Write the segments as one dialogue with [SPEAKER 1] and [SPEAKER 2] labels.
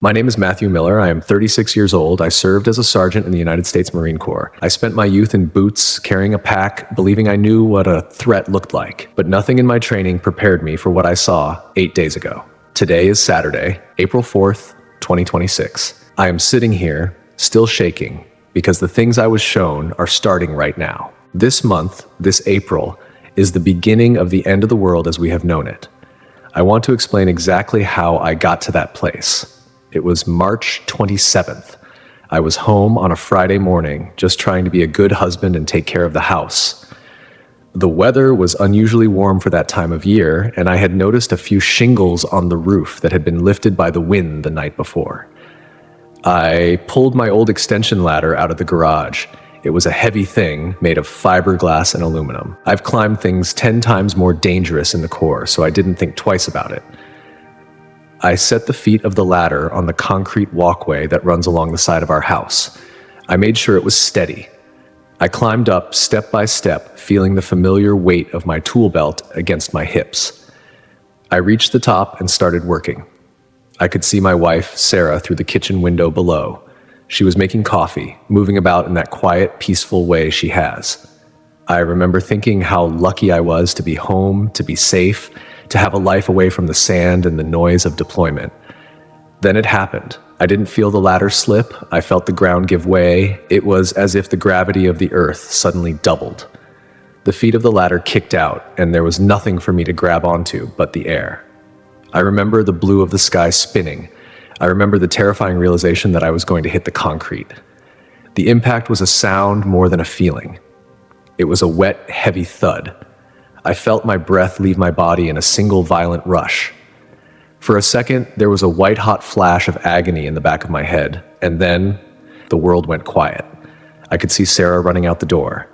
[SPEAKER 1] My name is Matthew Miller. I am 36 years old. I served as a sergeant in the United States Marine Corps. I spent my youth in boots, carrying a pack, believing I knew what a threat looked like. But nothing in my training prepared me for what I saw 8 days ago. Today is Saturday, April 4th, 2026. I am sitting here, still shaking, because the things I was shown are starting right now. This month, this April, is the beginning of the end of the world as we have known it. I want to explain exactly how I got to that place. It was March 27th. I was home on a Friday morning, just trying to be a good husband and take care of the house. The weather was unusually warm for that time of year, and I had noticed a few shingles on the roof that had been lifted by the wind the night before. I pulled my old extension ladder out of the garage. It was a heavy thing made of fiberglass and aluminum. I've climbed things 10 times more dangerous in the Corps, so I didn't think twice about it. I set the feet of the ladder on the concrete walkway that runs along the side of our house. I made sure it was steady. I climbed up step by step, feeling the familiar weight of my tool belt against my hips. I reached the top and started working. I could see my wife, Sarah, through the kitchen window below. She was making coffee, moving about in that quiet, peaceful way she has. I remember thinking how lucky I was to be home, to be safe, to have a life away from the sand and the noise of deployment. Then it happened. I didn't feel the ladder slip. I felt the ground give way. It was as if the gravity of the earth suddenly doubled. The feet of the ladder kicked out, and there was nothing for me to grab onto but the air. I remember the blue of the sky spinning. I remember the terrifying realization that I was going to hit the concrete. The impact was a sound more than a feeling. It was a wet, heavy thud. I felt my breath leave my body in a single violent rush. For a second, there was a white-hot flash of agony in the back of my head, and then the world went quiet. I could see Sarah running out the door.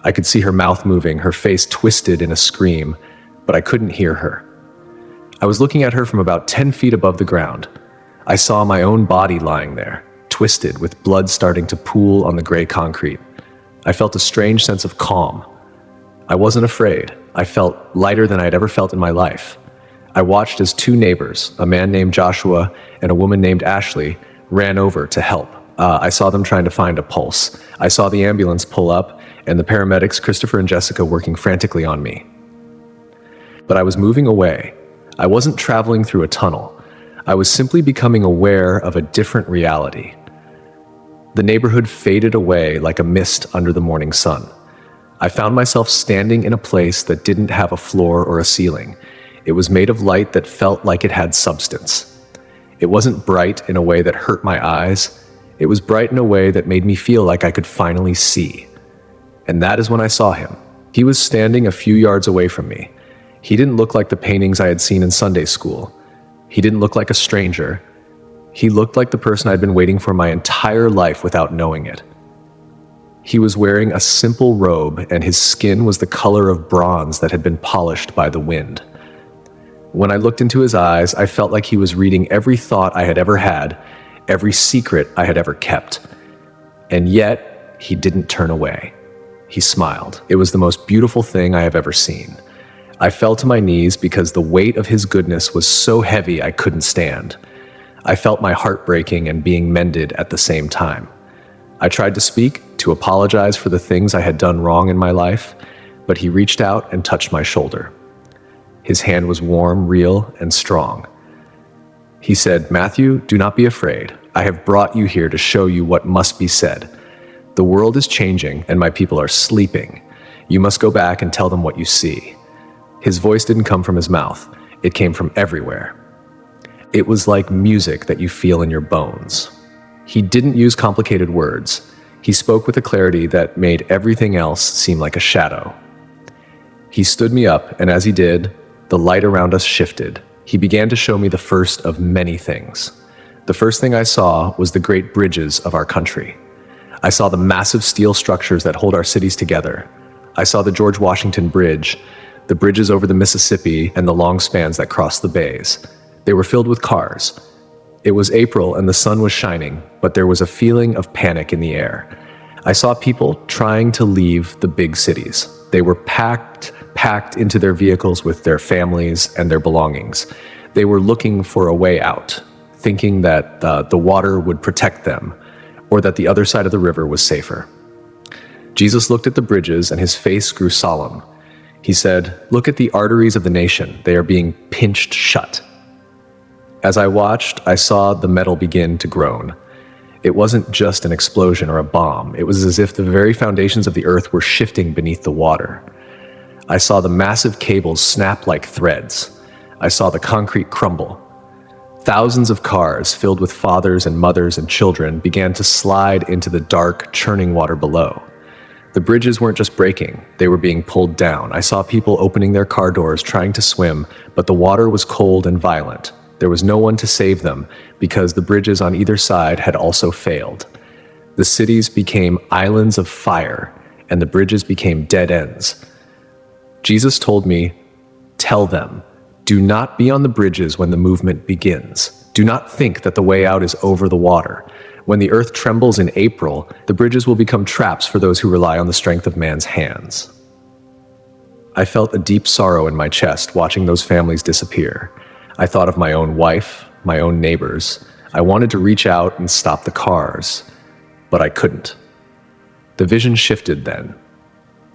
[SPEAKER 1] I could see her mouth moving, her face twisted in a scream, but I couldn't hear her. I was looking at her from about 10 feet above the ground. I saw my own body lying there, twisted, with blood starting to pool on the gray concrete. I felt a strange sense of calm. I wasn't afraid. I felt lighter than I'd ever felt in my life. I watched as two neighbors, a man named Joshua and a woman named Ashley, ran over to help. I saw them trying to find a pulse. I saw the ambulance pull up and the paramedics, Christopher and Jessica, working frantically on me. But I was moving away. I wasn't traveling through a tunnel. I was simply becoming aware of a different reality. The neighborhood faded away like a mist under the morning sun. I found myself standing in a place that didn't have a floor or a ceiling. It was made of light that felt like it had substance. It wasn't bright in a way that hurt my eyes. It was bright in a way that made me feel like I could finally see. And that is when I saw him. He was standing a few yards away from me. He didn't look like the paintings I had seen in Sunday school. He didn't look like a stranger. He looked like the person I'd been waiting for my entire life without knowing it. He was wearing a simple robe, and his skin was the color of bronze that had been polished by the wind. When I looked into his eyes, I felt like he was reading every thought I had ever had, every secret I had ever kept. And yet, he didn't turn away. He smiled. It was the most beautiful thing I have ever seen. I fell to my knees because the weight of his goodness was so heavy I couldn't stand. I felt my heart breaking and being mended at the same time. I tried to speak, to apologize for the things I had done wrong in my life, but he reached out and touched my shoulder. His hand was warm, real, and strong. He said, "Matthew, do not be afraid. I have brought you here to show you what must be said. The world is changing and my people are sleeping. You must go back and tell them what you see." His voice didn't come from his mouth. It came from everywhere. It was like music that you feel in your bones. He didn't use complicated words. He spoke with a clarity that made everything else seem like a shadow. He stood me up, and as he did, the light around us shifted. He began to show me the first of many things. The first thing I saw was the great bridges of our country. I saw the massive steel structures that hold our cities together. I saw the George Washington Bridge, the bridges over the Mississippi, and the long spans that crossed the bays. They were filled with cars. It was April and the sun was shining, but there was a feeling of panic in the air. I saw people trying to leave the big cities. They were packed into their vehicles with their families and their belongings. They were looking for a way out, thinking that the water would protect them, or that the other side of the river was safer. Jesus looked at the bridges and his face grew solemn. He said, "Look at the arteries of the nation. They are being pinched shut." As I watched, I saw the metal begin to groan. It wasn't just an explosion or a bomb. It was as if the very foundations of the earth were shifting beneath the water. I saw the massive cables snap like threads. I saw the concrete crumble. Thousands of cars filled with fathers and mothers and children began to slide into the dark, churning water below. The bridges weren't just breaking, they were being pulled down. I saw people opening their car doors trying to swim, but the water was cold and violent. There was no one to save them because the bridges on either side had also failed. The cities became islands of fire, and the bridges became dead ends. Jesus told me, "Tell them, do not be on the bridges when the movement begins. Do not think that the way out is over the water. When the earth trembles in April, the bridges will become traps for those who rely on the strength of man's hands." I felt a deep sorrow in my chest watching those families disappear. I thought of my own wife, my own neighbors. I wanted to reach out and stop the cars, but I couldn't. The vision shifted then.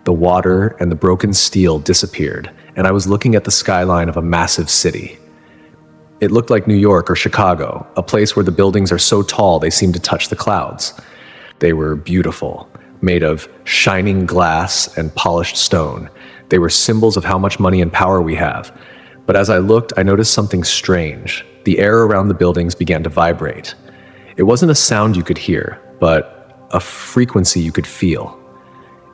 [SPEAKER 1] The water and the broken steel disappeared, and I was looking at the skyline of a massive city. It looked like New York or Chicago, a place where the buildings are so tall they seem to touch the clouds. They were beautiful, made of shining glass and polished stone. They were symbols of how much money and power we have. But as I looked, I noticed something strange. The air around the buildings began to vibrate. It wasn't a sound you could hear, but a frequency you could feel.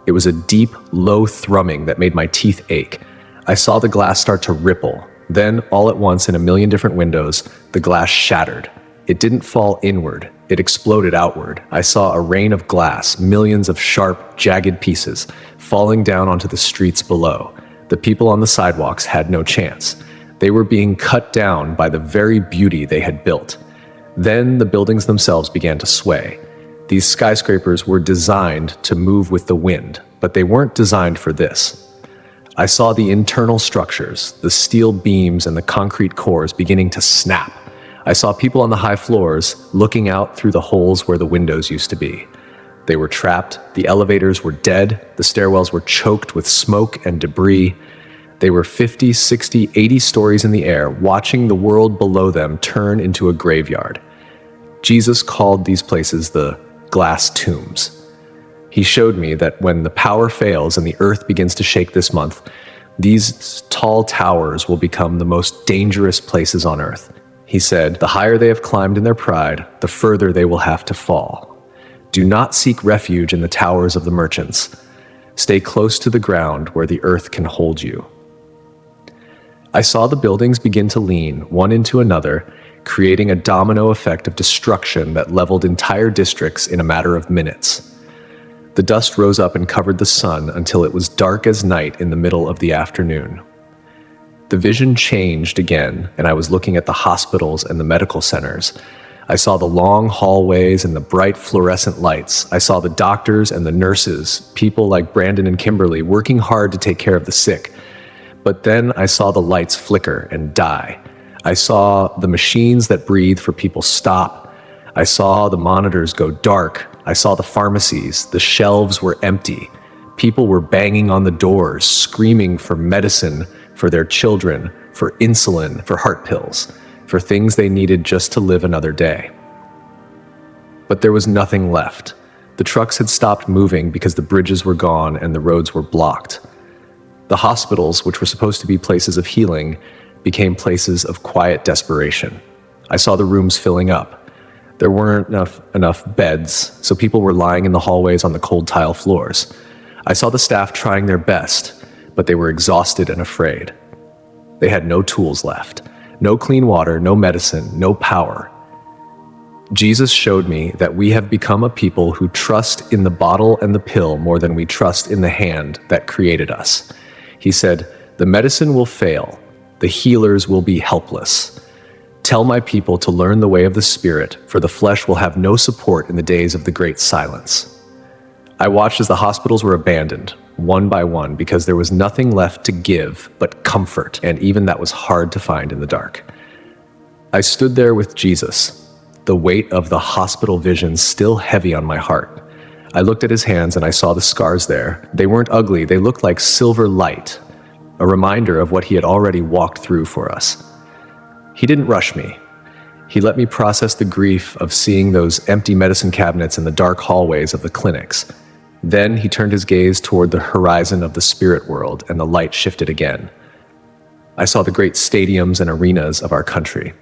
[SPEAKER 1] It was a deep, low thrumming that made my teeth ache. I saw the glass start to ripple. Then, all at once, in a million different windows, the glass shattered. It didn't fall inward. It exploded outward. I saw a rain of glass, millions of sharp, jagged pieces, falling down onto the streets below. The people on the sidewalks had no chance. They were being cut down by the very beauty they had built. Then the buildings themselves began to sway. These skyscrapers were designed to move with the wind, but they weren't designed for this. I saw the internal structures, the steel beams and the concrete cores beginning to snap. I saw people on the high floors looking out through the holes where the windows used to be. They were trapped, the elevators were dead, the stairwells were choked with smoke and debris. They were 50, 60, 80 stories in the air, watching the world below them turn into a graveyard. Jesus called these places the glass tombs. He showed me that when the power fails and the earth begins to shake this month, these tall towers will become the most dangerous places on earth. He said, "The higher they have climbed in their pride, the further they will have to fall. Do not seek refuge in the towers of the merchants. Stay close to the ground where the earth can hold you." I saw the buildings begin to lean, one into another, creating a domino effect of destruction that leveled entire districts in a matter of minutes. The dust rose up and covered the sun until it was dark as night in the middle of the afternoon. The vision changed again, and I was looking at the hospitals and the medical centers. I saw the long hallways and the bright fluorescent lights. I saw the doctors and the nurses, people like Brandon and Kimberly, working hard to take care of the sick. But then I saw the lights flicker and die. I saw the machines that breathe for people stop. I saw the monitors go dark. I saw the pharmacies. The shelves were empty. People were banging on the doors, screaming for medicine for their children, for insulin, for heart pills, for things they needed just to live another day. But there was nothing left. The trucks had stopped moving because the bridges were gone and the roads were blocked. The hospitals, which were supposed to be places of healing, became places of quiet desperation. I saw the rooms filling up. There weren't enough beds, so people were lying in the hallways on the cold tile floors. I saw the staff trying their best, but they were exhausted and afraid. They had no tools left, no clean water, no medicine, no power. Jesus showed me that we have become a people who trust in the bottle and the pill more than we trust in the hand that created us. He said, "The medicine will fail. The healers will be helpless. Tell my people to learn the way of the Spirit, for the flesh will have no support in the days of the great silence." I watched as the hospitals were abandoned, one by one, because there was nothing left to give but comfort, and even that was hard to find in the dark. I stood there with Jesus, the weight of the hospital vision still heavy on my heart. I looked at his hands and I saw the scars there. They weren't ugly, they looked like silver light, a reminder of what he had already walked through for us. He didn't rush me. He let me process the grief of seeing those empty medicine cabinets in the dark hallways of the clinics. Then he turned his gaze toward the horizon of the spirit world, and the light shifted again. I saw the great stadiums and arenas of our country.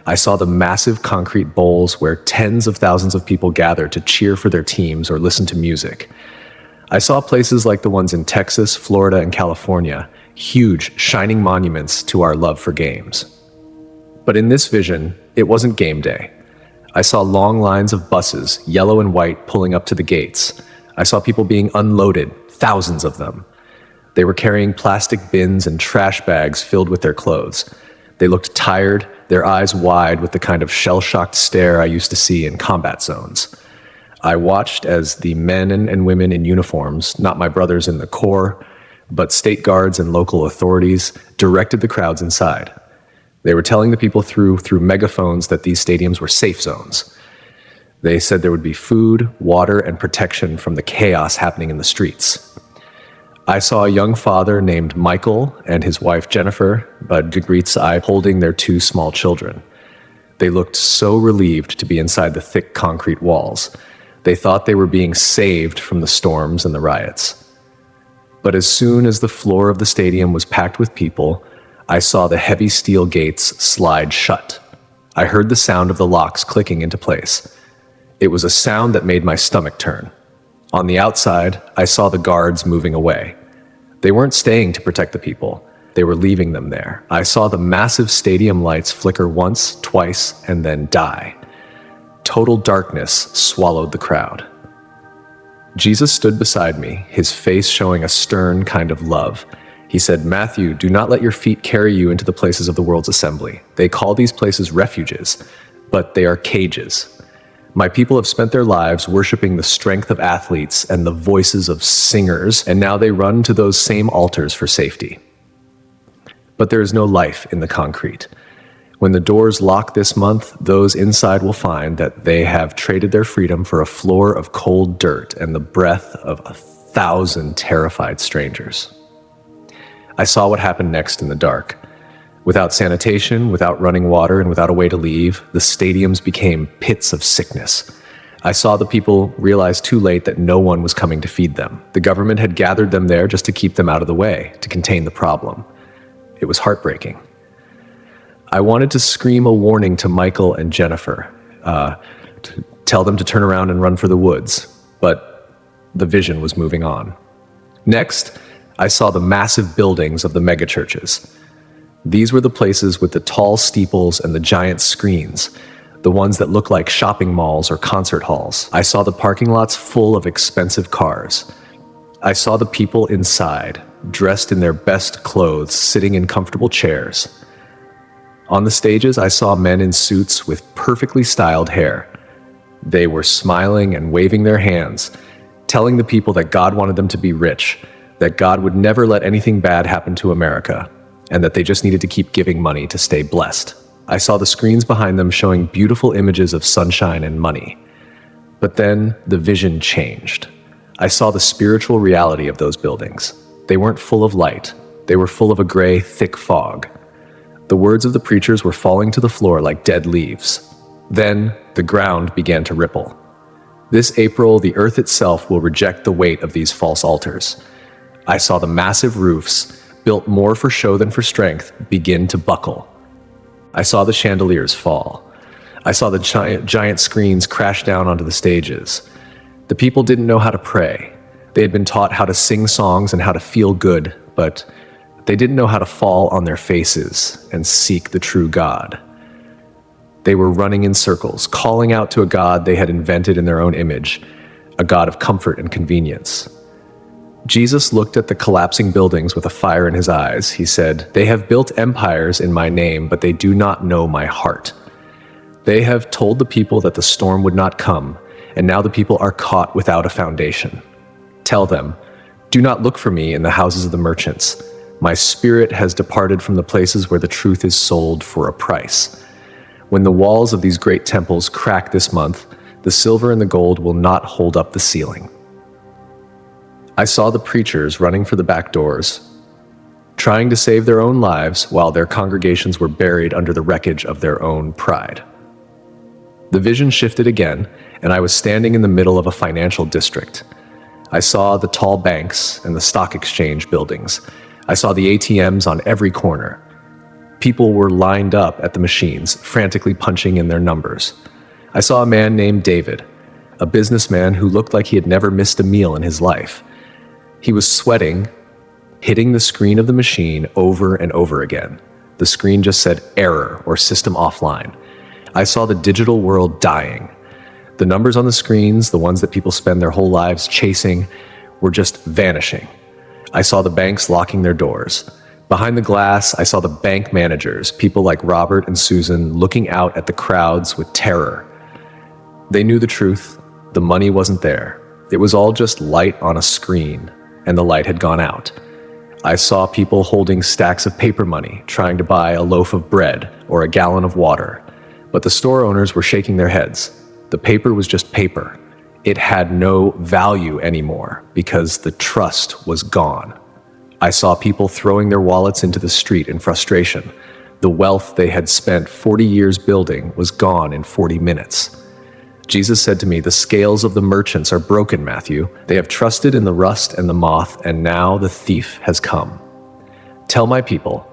[SPEAKER 1] I saw the massive concrete bowls where tens of thousands of people gathered to cheer for their teams or listen to music. I saw places like the ones in Texas, Florida, and California, huge, shining monuments to our love for games. But in this vision, it wasn't game day. I saw long lines of buses, yellow and white, pulling up to the gates. I saw people being unloaded, thousands of them. They were carrying plastic bins and trash bags filled with their clothes. They looked tired, their eyes wide with the kind of shell-shocked stare I used to see in combat zones. I watched as the men and women in uniforms, not my brothers in the Corps, but state guards and local authorities, directed the crowds inside. They were telling the people through megaphones that these stadiums were safe zones. They said there would be food, water, and protection from the chaos happening in the streets. I saw a young father named Michael and his wife Jennifer, Bud Gagrit's eye, holding their two small children. They looked so relieved to be inside the thick concrete walls. They thought they were being saved from the storms and the riots. But as soon as the floor of the stadium was packed with people, I saw the heavy steel gates slide shut. I heard the sound of the locks clicking into place. It was a sound that made my stomach turn. On the outside, I saw the guards moving away. They weren't staying to protect the people. They were leaving them there. I saw the massive stadium lights flicker once, twice, and then die. Total darkness swallowed the crowd. Jesus stood beside me, his face showing a stern kind of love. He said, "Matthew, do not let your feet carry you into the places of the world's assembly. They call these places refuges, but they are cages. My people have spent their lives worshiping the strength of athletes and the voices of singers, and now they run to those same altars for safety. But there is no life in the concrete. When the doors lock this month, those inside will find that they have traded their freedom for a floor of cold dirt and the breath of 1,000 terrified strangers." I saw what happened next in the dark. Without sanitation, without running water, and without a way to leave, the stadiums became pits of sickness. I saw the people realize too late that no one was coming to feed them. The government had gathered them there just to keep them out of the way, to contain the problem. It was heartbreaking. I wanted to scream a warning to Michael and Jennifer, to tell them to turn around and run for the woods, but the vision was moving on. Next, I saw the massive buildings of the megachurches. These were the places with the tall steeples and the giant screens, the ones that look like shopping malls or concert halls. I saw the parking lots full of expensive cars. I saw the people inside, dressed in their best clothes, sitting in comfortable chairs. On the stages, I saw men in suits with perfectly styled hair. They were smiling and waving their hands, telling the people that God wanted them to be rich, that God would never let anything bad happen to America, and that they just needed to keep giving money to stay blessed. I saw the screens behind them showing beautiful images of sunshine and money. But then the vision changed. I saw the spiritual reality of those buildings. They weren't full of light. They were full of a gray, thick fog. The words of the preachers were falling to the floor like dead leaves. Then the ground began to ripple. This April, the earth itself will reject the weight of these false altars. I saw the massive roofs, built more for show than for strength, begin to buckle. I saw the chandeliers fall. I saw the giant screens crash down onto the stages. The people didn't know how to pray. They had been taught how to sing songs and how to feel good, but they didn't know how to fall on their faces and seek the true God. They were running in circles, calling out to a God they had invented in their own image, a God of comfort and convenience. Jesus looked at the collapsing buildings with a fire in his eyes. He said, "They have built empires in my name, but they do not know my heart. They have told the people that the storm would not come, and now the people are caught without a foundation. Tell them, do not look for me in the houses of the merchants. My spirit has departed from the places where the truth is sold for a price. When the walls of these great temples crack this month, the silver and the gold will not hold up the ceiling. I saw the preachers running for the back doors, trying to save their own lives while their congregations were buried under the wreckage of their own pride. The vision shifted again, and I was standing in the middle of a financial district. I saw the tall banks and the stock exchange buildings. I saw the ATMs on every corner. People were lined up at the machines, frantically punching in their numbers. I saw a man named David, a businessman who looked like he had never missed a meal in his life. He was sweating, hitting the screen of the machine over and over again. The screen just said error or system offline. I saw the digital world dying. The numbers on the screens, the ones that people spend their whole lives chasing, were just vanishing. I saw the banks locking their doors. Behind the glass, I saw the bank managers, people like Robert and Susan, looking out at the crowds with terror. They knew the truth. The money wasn't there. It was all just light on a screen, and the light had gone out. I saw people holding stacks of paper money, trying to buy a loaf of bread or a gallon of water. But the store owners were shaking their heads. The paper was just paper. It had no value anymore because the trust was gone. I saw people throwing their wallets into the street in frustration. The wealth they had spent 40 years building was gone in 40 minutes. Jesus said to me, "The scales of the merchants are broken, Matthew. They have trusted in the rust and the moth, and now the thief has come. Tell my people,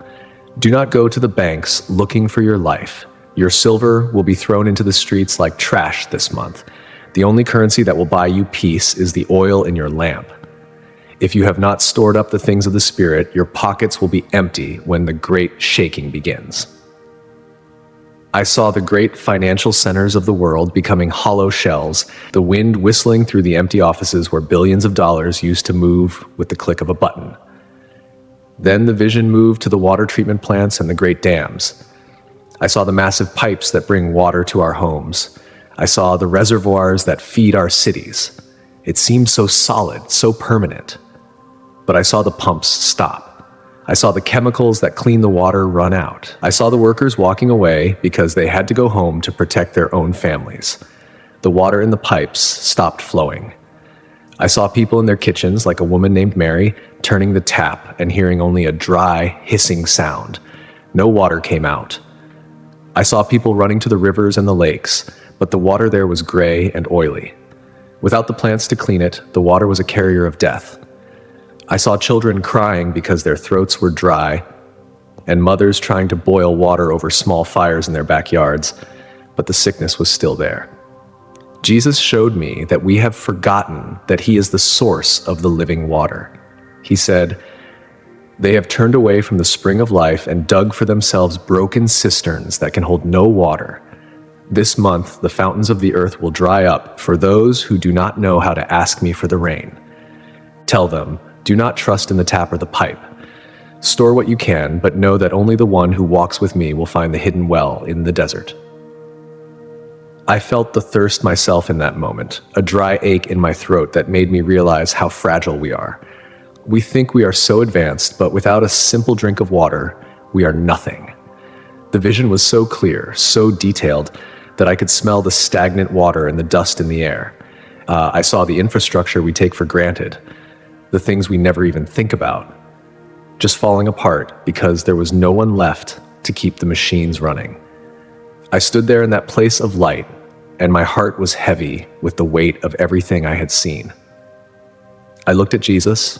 [SPEAKER 1] do not go to the banks looking for your life. Your silver will be thrown into the streets like trash this month. The only currency that will buy you peace is the oil in your lamp. If you have not stored up the things of the Spirit, your pockets will be empty when the great shaking begins." I saw the great financial centers of the world becoming hollow shells, the wind whistling through the empty offices where billions of dollars used to move with the click of a button. Then the vision moved to the water treatment plants and the great dams. I saw the massive pipes that bring water to our homes. I saw the reservoirs that feed our cities. It seemed so solid, so permanent. But I saw the pumps stop. I saw the chemicals that clean the water run out. I saw the workers walking away because they had to go home to protect their own families. The water in the pipes stopped flowing. I saw people in their kitchens, like a woman named Mary, turning the tap and hearing only a dry, hissing sound. No water came out. I saw people running to the rivers and the lakes, but the water there was gray and oily. Without the plants to clean it, the water was a carrier of death. I saw children crying because their throats were dry, and mothers trying to boil water over small fires in their backyards, but the sickness was still there. Jesus showed me that we have forgotten that He is the source of the living water. He said, "They have turned away from the spring of life and dug for themselves broken cisterns that can hold no water. This month, the fountains of the earth will dry up for those who do not know how to ask me for the rain. Tell them, do not trust in the tap or the pipe. Store what you can, but know that only the one who walks with me will find the hidden well in the desert." I felt the thirst myself in that moment, a dry ache in my throat that made me realize how fragile we are. We think we are so advanced, but without a simple drink of water, we are nothing. The vision was so clear, so detailed, that I could smell the stagnant water and the dust in the air. I saw the infrastructure we take for granted, the things we never even think about, just falling apart because there was no one left to keep the machines running. I stood there in that place of light, and my heart was heavy with the weight of everything I had seen. I looked at Jesus,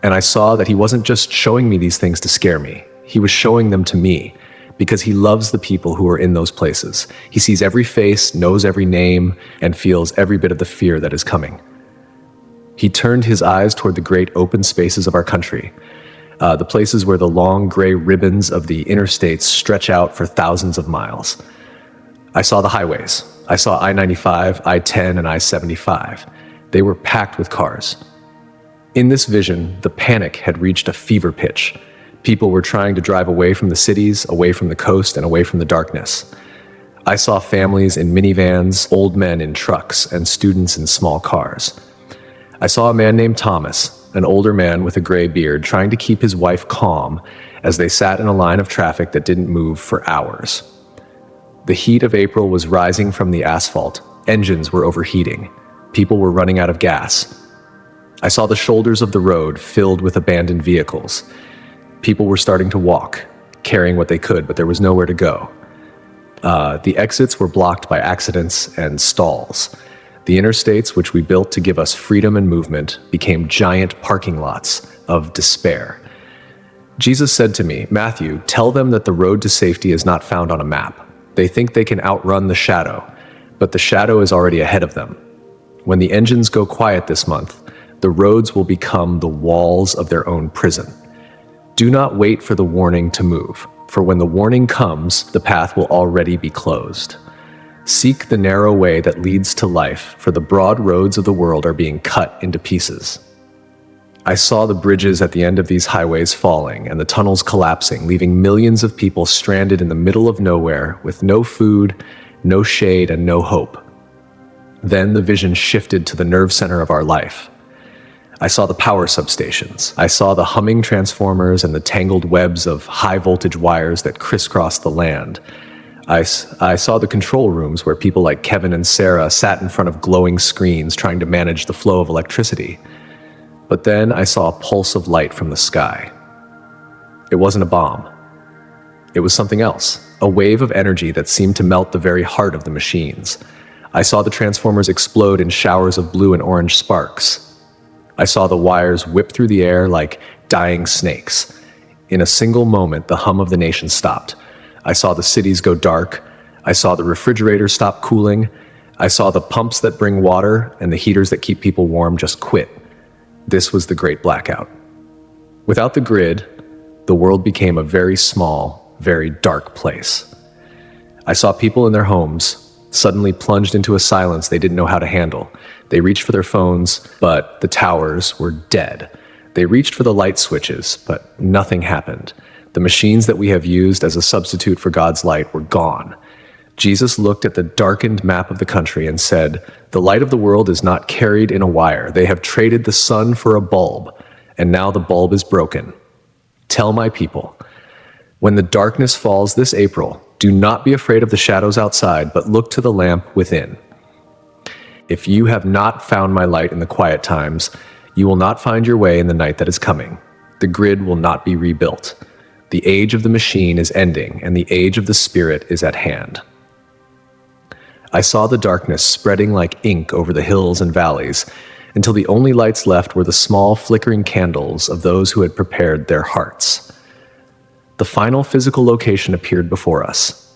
[SPEAKER 1] and I saw that He wasn't just showing me these things to scare me. He was showing them to me because He loves the people who are in those places. He sees every face, knows every name, and feels every bit of the fear that is coming. He turned His eyes toward the great open spaces of our country, the places where the long gray ribbons of the interstates stretch out for thousands of miles. I saw the highways. I saw I-95, I-10, and I-75. They were packed with cars. In this vision, the panic had reached a fever pitch. People were trying to drive away from the cities, away from the coast, and away from the darkness. I saw families in minivans, old men in trucks, and students in small cars. I saw a man named Thomas, an older man with a gray beard, trying to keep his wife calm as they sat in a line of traffic that didn't move for hours. The heat of April was rising from the asphalt. Engines were overheating. People were running out of gas. I saw the shoulders of the road filled with abandoned vehicles. People were starting to walk, carrying what they could, but there was nowhere to go. The exits were blocked by accidents and stalls. The interstates, which we built to give us freedom and movement, became giant parking lots of despair. Jesus said to me, "Matthew, tell them that the road to safety is not found on a map. They think they can outrun the shadow, but the shadow is already ahead of them. When the engines go quiet this month, the roads will become the walls of their own prison. Do not wait for the warning to move, for when the warning comes, the path will already be closed. Seek the narrow way that leads to life, for the broad roads of the world are being cut into pieces." I saw the bridges at the end of these highways falling and the tunnels collapsing, leaving millions of people stranded in the middle of nowhere with no food, no shade, and no hope. Then the vision shifted to the nerve center of our life. I saw the power substations. I saw the humming transformers and the tangled webs of high-voltage wires that crisscrossed the land. I saw the control rooms where people like Kevin and Sarah sat in front of glowing screens trying to manage the flow of electricity. But then I saw a pulse of light from the sky. It wasn't a bomb. It was something else, a wave of energy that seemed to melt the very heart of the machines. I saw the transformers explode in showers of blue and orange sparks. I saw the wires whip through the air like dying snakes. In a single moment, the hum of the nation stopped. I saw the cities go dark. I saw the refrigerators stop cooling. I saw the pumps that bring water and the heaters that keep people warm just quit. This was the great blackout. Without the grid, the world became a very small, very dark place. I saw people in their homes suddenly plunged into a silence they didn't know how to handle. They reached for their phones, but the towers were dead. They reached for the light switches, but nothing happened. The machines that we have used as a substitute for God's light were gone. Jesus looked at the darkened map of the country and said, "The light of the world is not carried in a wire. They have traded the sun for a bulb, and now the bulb is broken. Tell my people, when the darkness falls this April, do not be afraid of the shadows outside, but look to the lamp within. If you have not found my light in the quiet times, you will not find your way in the night that is coming. The grid will not be rebuilt. The age of the machine is ending, and the age of the spirit is at hand." I saw the darkness spreading like ink over the hills and valleys, until the only lights left were the small flickering candles of those who had prepared their hearts. The final physical location appeared before us.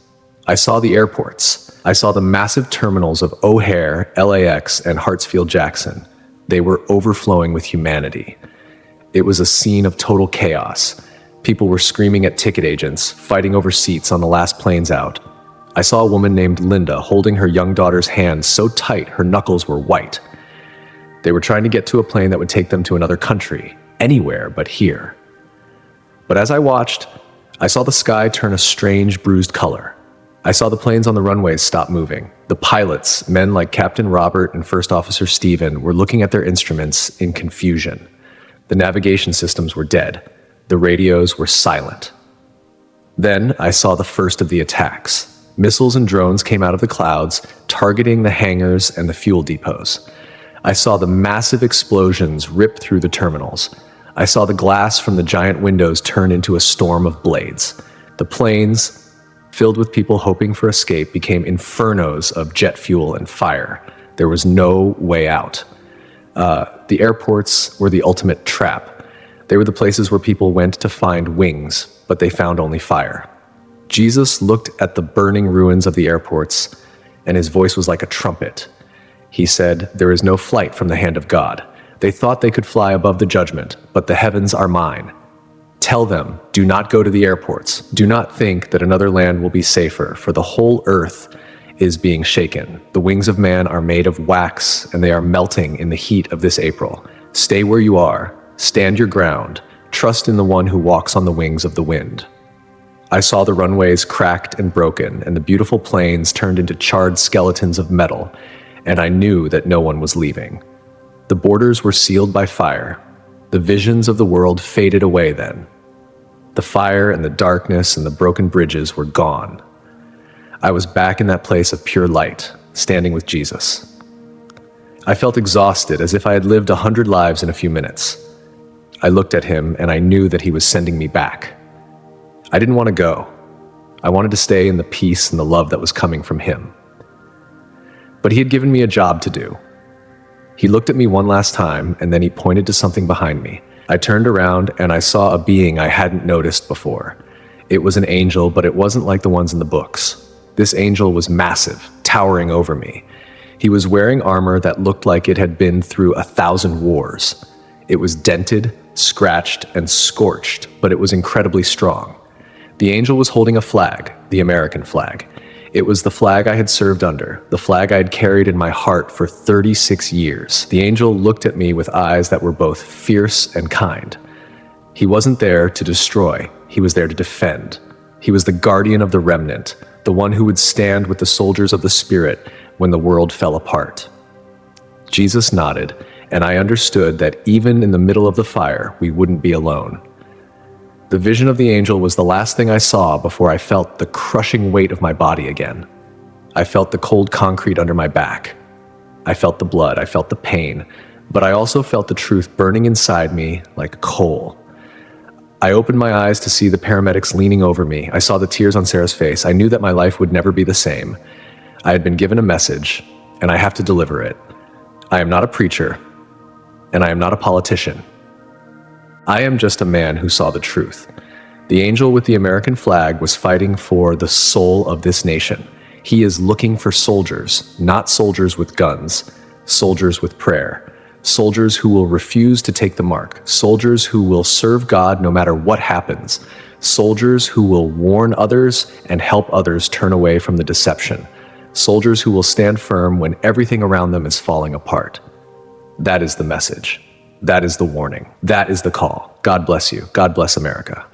[SPEAKER 1] I saw the airports. I saw the massive terminals of O'Hare, LAX, and Hartsfield-Jackson. They were overflowing with humanity. It was a scene of total chaos. People were screaming at ticket agents, fighting over seats on the last planes out. I saw a woman named Linda holding her young daughter's hand so tight her knuckles were white. They were trying to get to a plane that would take them to another country, anywhere but here. But as I watched, I saw the sky turn a strange, bruised color. I saw the planes on the runways stop moving. The pilots, men like Captain Robert and First Officer Stephen, were looking at their instruments in confusion. The navigation systems were dead. The radios were silent. Then I saw the first of the attacks. Missiles and drones came out of the clouds, targeting the hangars and the fuel depots. I saw the massive explosions rip through the terminals. I saw the glass from the giant windows turn into a storm of blades. The planes, filled with people hoping for escape, became infernos of jet fuel and fire. There was no way out. The airports were the ultimate trap. They were the places where people went to find wings, but they found only fire. Jesus looked at the burning ruins of the airports, and his voice was like a trumpet. He said, "There is no flight from the hand of God. They thought they could fly above the judgment, but the heavens are mine. Tell them, do not go to the airports. Do not think that another land will be safer, for the whole earth is being shaken. The wings of man are made of wax, and they are melting in the heat of this April. Stay where you are. Stand your ground. Trust in the one who walks on the wings of the wind." I saw the runways cracked and broken, and the beautiful planes turned into charred skeletons of metal, and I knew that no one was leaving. The borders were sealed by fire. The visions of the world faded away then. The fire and the darkness and the broken bridges were gone. I was back in that place of pure light, standing with Jesus. I felt exhausted, as if I had lived 100 lives in a few minutes. I looked at him, and I knew that he was sending me back. I didn't want to go. I wanted to stay in the peace and the love that was coming from him. But he had given me a job to do. He looked at me one last time, and then he pointed to something behind me. I turned around, and I saw a being I hadn't noticed before. It was an angel, but it wasn't like the ones in the books. This angel was massive, towering over me. He was wearing armor that looked like it had been through 1,000 wars. It was dented, scratched, and scorched, but it was incredibly strong. The angel was holding a flag, the American flag. It was the flag I had served under, the flag I had carried in my heart for 36 years. The angel looked at me with eyes that were both fierce and kind. He wasn't there to destroy, he was there to defend. He was the guardian of the remnant, the one who would stand with the soldiers of the Spirit when the world fell apart. Jesus nodded, and I understood that even in the middle of the fire, we wouldn't be alone. The vision of the angel was the last thing I saw before I felt the crushing weight of my body again. I felt the cold concrete under my back. I felt the blood, I felt the pain, but I also felt the truth burning inside me like coal. I opened my eyes to see the paramedics leaning over me. I saw the tears on Sarah's face. I knew that my life would never be the same. I had been given a message, and I have to deliver it. I am not a preacher, and I am not a politician. I am just a man who saw the truth. The angel with the American flag was fighting for the soul of this nation. He is looking for soldiers, not soldiers with guns, soldiers with prayer, soldiers who will refuse to take the mark, soldiers who will serve God no matter what happens, soldiers who will warn others and help others turn away from the deception, soldiers who will stand firm when everything around them is falling apart. That is the message. That is the warning. That is the call. God bless you. God bless America.